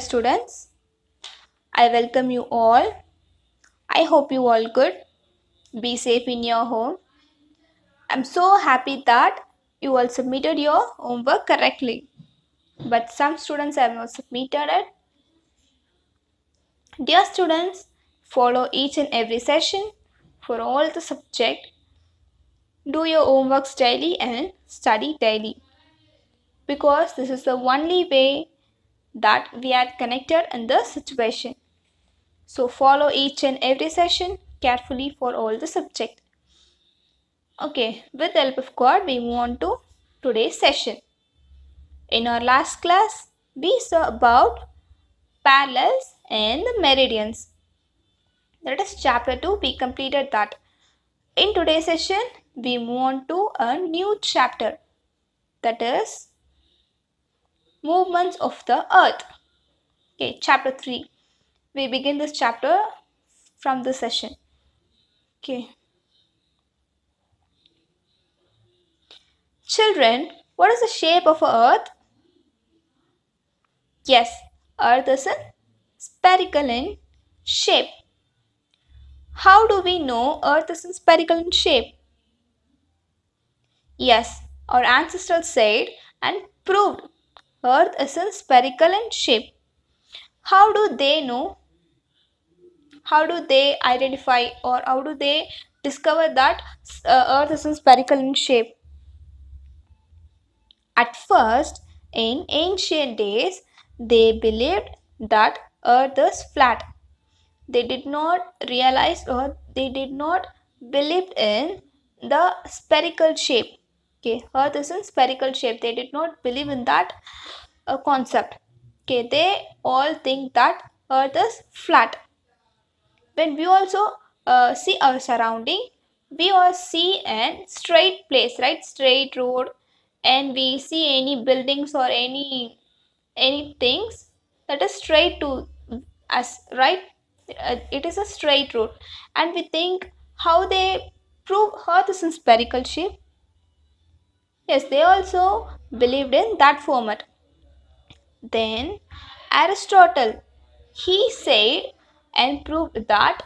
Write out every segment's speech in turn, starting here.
Dear students, I welcome you all. I hope you all good. Be safe in your home. I'm so happy that you all submitted your homework correctly. But some students have not submitted it. Dear students, follow each and every session for all the subject. Do your homeworks daily and study daily. Because this is the only way that we are connected in the situation. So follow each and every session carefully for all the subject. Okay, with the help of God, we move on to today's session. In our last class, we saw about parallels and the meridians. That is chapter 2, we completed that. In today's session, we move on to a new chapter. That is movements of the earth. Okay, chapter 3. We begin this chapter from this session. Okay. Children, what is the shape of earth? Yes, earth is spherical in shape. How do we know earth is spherical in shape? Yes, our ancestors said and proved earth is spherical in shape. How do they know? How do they identify or how do they discover that earth is spherical in shape? At first, in ancient days, they believed that earth is flat. They did not realize or they did not believe in the spherical shape. Okay, earth is in spherical shape. They did not believe in that concept. Okay, they all think that earth is flat. When we also see our surrounding, we all see a straight place, right? Straight road, and we see any buildings or any things that is straight to us, right? It is a straight road, and we think how they prove earth is in spherical shape. Yes, they also believed in that format. Then Aristotle, he said and proved that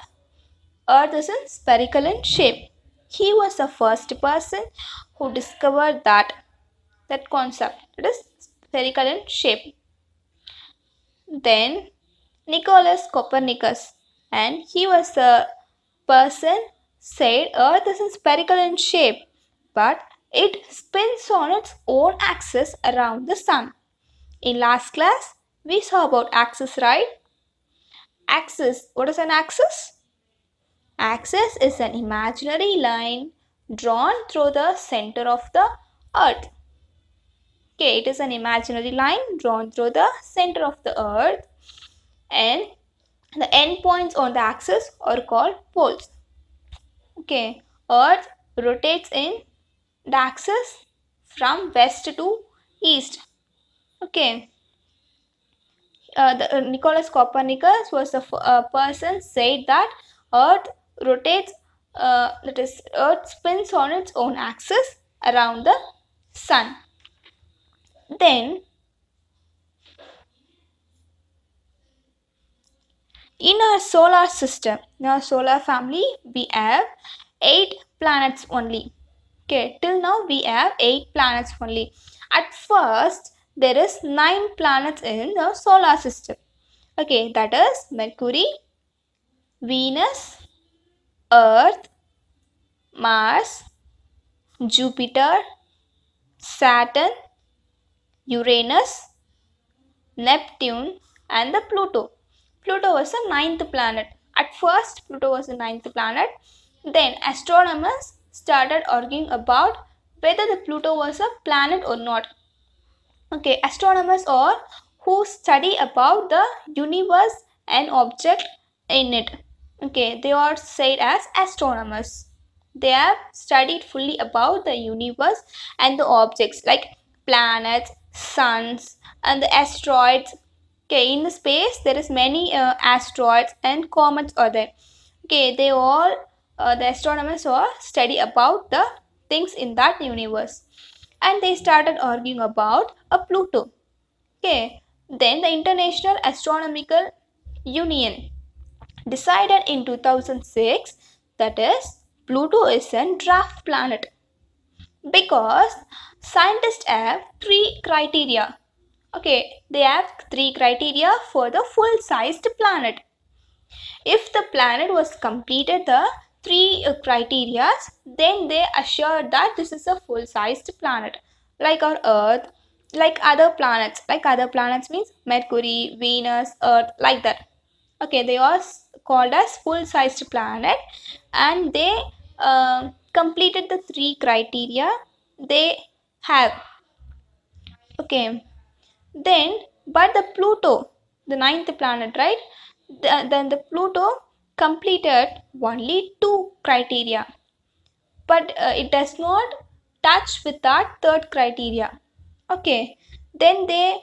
earth is in spherical in shape. He was the first person who discovered that concept. It is spherical in shape. Then Nicholas Copernicus, and he was the person said earth is spherical in shape, but it spins on its own axis around the sun. In last class, we saw about axis, right? Axis, what is an axis? Axis is an imaginary line drawn through the center of the earth. Okay, it is an imaginary line drawn through the center of the earth, and the endpoints on the axis are called poles. Okay, earth rotates in the axis from west to east. Okay, Nicholas Copernicus was the person said that earth rotates, that is, earth spins on its own axis around the sun. Then in our solar system, in our solar family, we have 8 planets only. Okay, till now we have 8 planets only. At first, there is 9 planets in the solar system. Okay, that is Mercury, Venus, Earth, Mars, Jupiter, Saturn, Uranus, Neptune, and the Pluto. Pluto was the 9th planet. At first, Pluto was the 9th planet. Then astronomers started arguing about whether the Pluto was a planet or not. Okay, astronomers are who study about the universe and object in it. Okay, they are said as astronomers. They have studied fully about the universe and the objects like planets, suns, and the asteroids. Okay, in the space there is many asteroids and comets are there. Okay, they all the astronomers all study about the things in that universe, and they started arguing about a Pluto. Okay, Then the International Astronomical Union decided in 2006 that is Pluto is a dwarf planet because scientists have three criteria. Okay, they have three criteria for the full-sized planet. If the planet was completed the three criteria, then they assured that this is a full-sized planet, like our Earth, like other planets. Like other planets means Mercury, Venus, Earth, like that. Okay, they are called as full-sized planet, and they completed the three criteria they have. Okay, then but the Pluto, the ninth planet, right? Then the Pluto completed only two criteria, but it does not touch with that third criteria. Okay, then they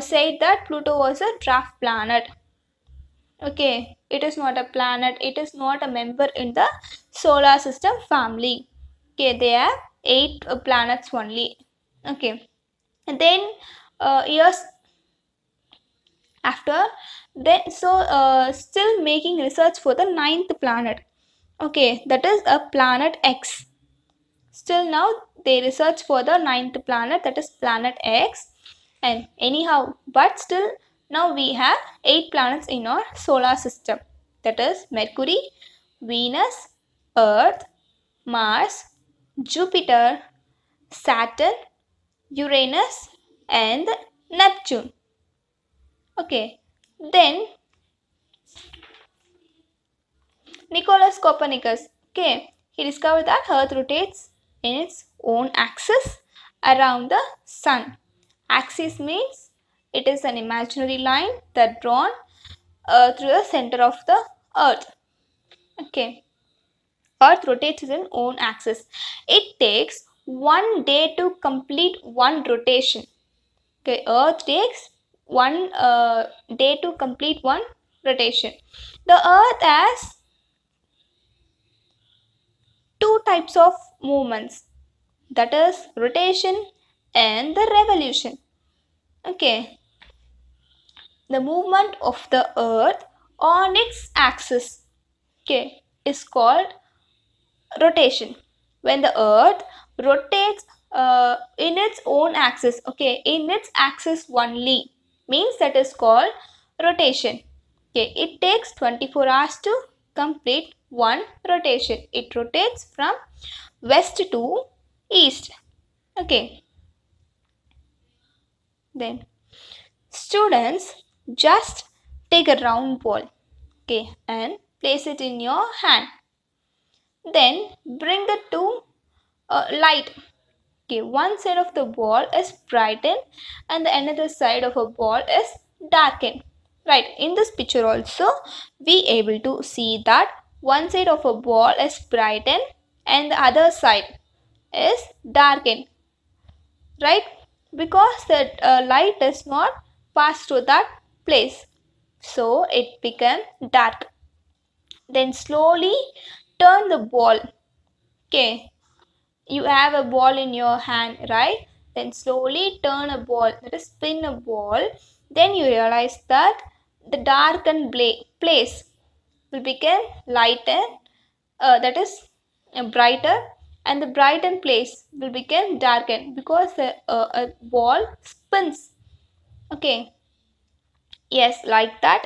said that Pluto was a dwarf planet. Okay, it is not a planet, it is not a member in the solar system family. Okay, they have eight planets only. Okay, and then years after, then still making research for the ninth planet. Okay, that is a planet X. Still now they research for the ninth planet, that is planet X. And anyhow, but still now we have 8 planets in our solar system, that is Mercury, Venus, Earth, Mars, Jupiter, Saturn, Uranus and Neptune. Okay, then Nicholas Copernicus, okay, he discovered that Earth rotates in its own axis around the Sun. Axis means it is an imaginary line that drawn through the center of the Earth. Okay, Earth rotates in its own axis. It takes 1 day to complete one rotation. Okay, Earth takes 1 day to complete one rotation. The Earth has two types of movements, that is rotation and the revolution. Okay, the movement of the Earth on its axis, okay, is called rotation. When the Earth rotates in its own axis, okay, in its axis only, means that is called rotation. Okay, it takes 24 hours to complete one rotation. It rotates from west to east. Okay, then students just take a round ball, okay, and place it in your hand. Then bring the two light. Okay, one side of the ball is brightened and the another side of a ball is darkened. Right, in this picture also we able to see that one side of a ball is brightened and the other side is darkened. Right, because the light does not pass through that place, so it became dark. Then slowly turn the ball. Okay, you have a ball in your hand, right? Then slowly turn a ball, that is spin a ball. Then you realize that the darkened place will become lighter, that is brighter, and the brightened place will become darkened because the ball spins. Okay, yes, like that.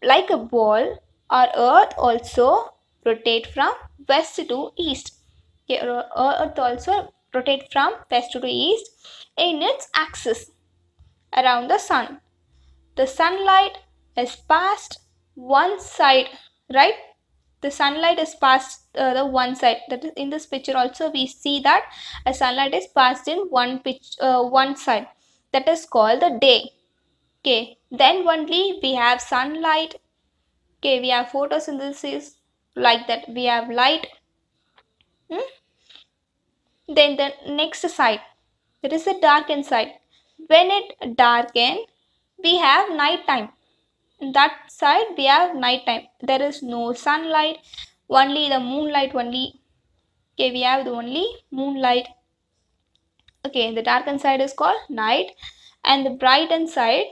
Like a ball, our Earth also rotate from west to east. Okay, Earth also rotate from west to east in its axis around the Sun. The sunlight is passed one side, right? The sunlight is passed the one side. That is, in this picture also we see that a sunlight is passed in one side. That is called the day. Okay, then only we have sunlight. Okay, we have photosynthesis, like that. We have light. Then the next side, that is the darkened side. When it darken, we have night time. In that side we have night time. There is no sunlight, only the moonlight only. Okay, we have the only moonlight. Okay, the darkened side is called night and the brightened side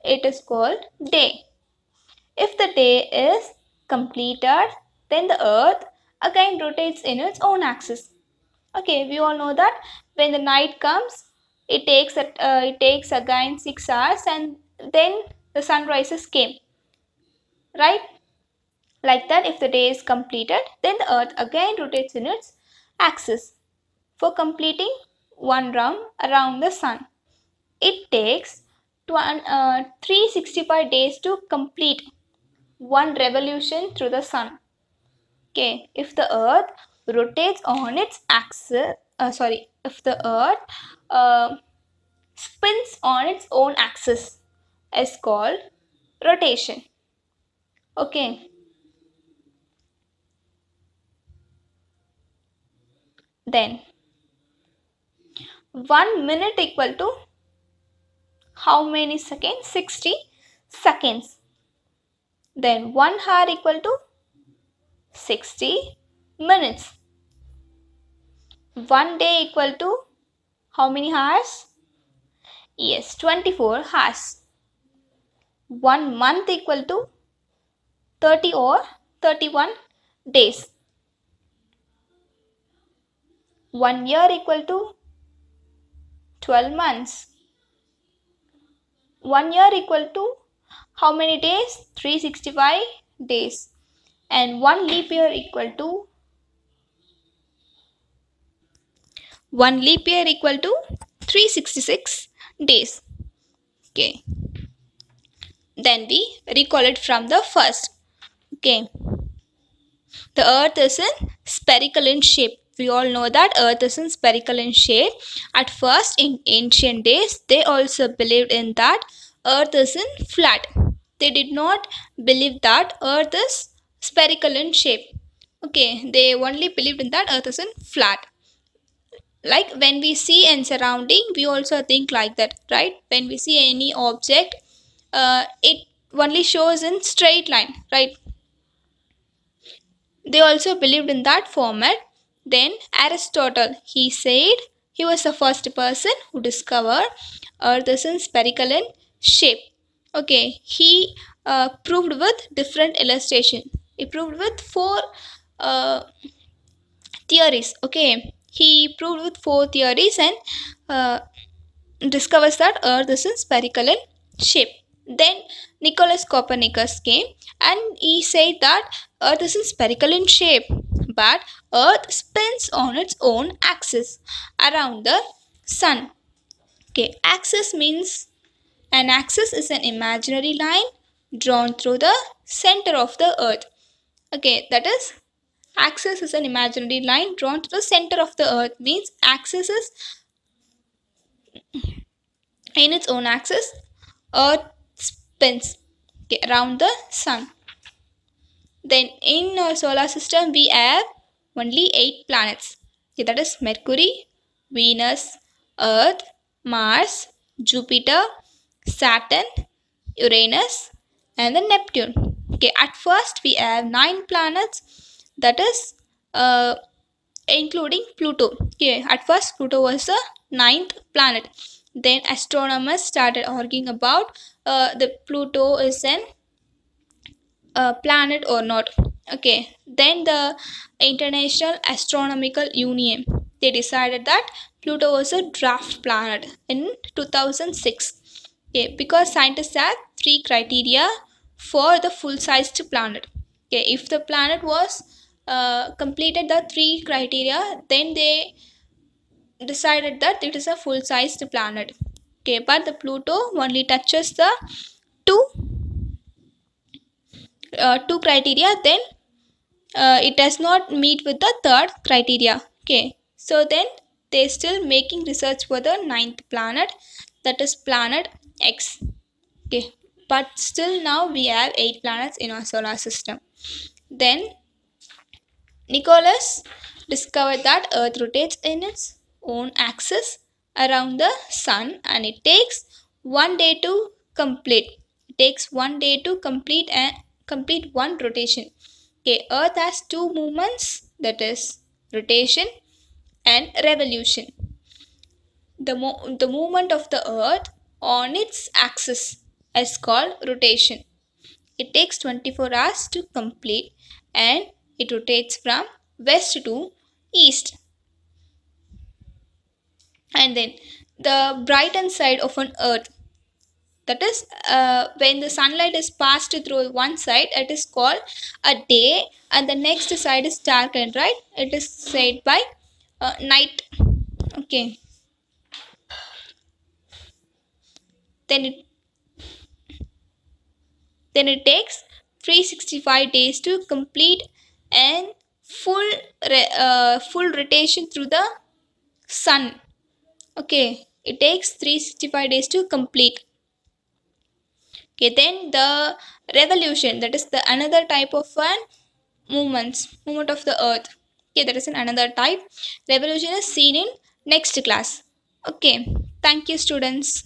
it is called day. If the day is completed, then the earth again rotates in its own axis. Okay, we all know that when the night comes, it takes again 6 hours and then the sunrises came, right? Like that, if the day is completed, then the earth again rotates in its axis for completing one round around the sun. It takes 365 days to complete one revolution through the sun. Okay, if the earth rotates on its axis, if the earth spins on its own axis, is called rotation. Okay, then 1 minute equal to how many seconds? 60 seconds. Then 1 hour equal to 60 minutes. 1 day equal to how many hours? Yes, 24 hours. 1 month equal to 30 or 31 days. 1 year equal to 12 months. 1 year equal to how many days? 365 days. And 1 leap year equal to 366 days. Okay. Then we recall it from the first. Okay. The earth is in spherical in shape. We all know that earth is in spherical in shape. At first, in ancient days, they also believed in that earth is in flat. They did not believe that earth is spherical in shape. Okay, they only believed in that earth is in flat. Like when we see and surrounding, we also think like that, right? When we see any object, it only shows in straight line, right? They also believed in that format. Then Aristotle, he said he was the first person who discovered earth is in spherical in shape. Okay, he proved with different illustration. He proved with 4 uh, theories. Okay, he proved with 4 theories and uh, discovers that earth is in spherical in shape. Then Nicholas Copernicus came and he said that earth is in spherical in shape, but earth spins on its own axis around the sun. Okay, axis means an axis is an imaginary line drawn through the center of the earth. Okay, that is, axis is an imaginary line drawn to the center of the earth, means axis is in its own axis. Earth spins around the sun. Then in our solar system we have only 8 planets. Okay, that is Mercury, Venus, Earth, Mars, Jupiter, Saturn, Uranus and then Neptune. Okay, at first we have 9 planets, that is including Pluto. Okay, at first Pluto was the 9th planet. Then astronomers started arguing about the Pluto is an planet or not. Okay, then the International Astronomical Union, they decided that Pluto was a draft planet in 2006. Okay, because scientists have 3 criteria for the full-sized planet. Okay, if the planet was completed the 3 criteria, then they decided that it is a full-sized planet. Okay, but the Pluto only touches the two criteria, then it does not meet with the 3rd criteria. Okay, so then they still making research for the 9th planet, that is planet X. Okay, but still now we have 8 planets in our solar system. Then Nicholas discovered that earth rotates in its own axis around the sun and it takes 1 day to complete. It takes 1 day to complete one rotation. Okay, earth has 2 movements, that is rotation and revolution. The movement of the earth on its axis is called rotation. It takes 24 hours to complete and it rotates from west to east. And then the brightened side of an earth, that is when the sunlight is passed through one side, it is called a day, and the next side is darkened, right? It is said by night. Okay, then it then it takes 365 days to complete and full rotation through the sun. Okay, it takes 365 days to complete. Okay, then the revolution, that is the another type of an movement of the earth. Okay, that is another type. Revolution is seen in next class. Okay, thank you students.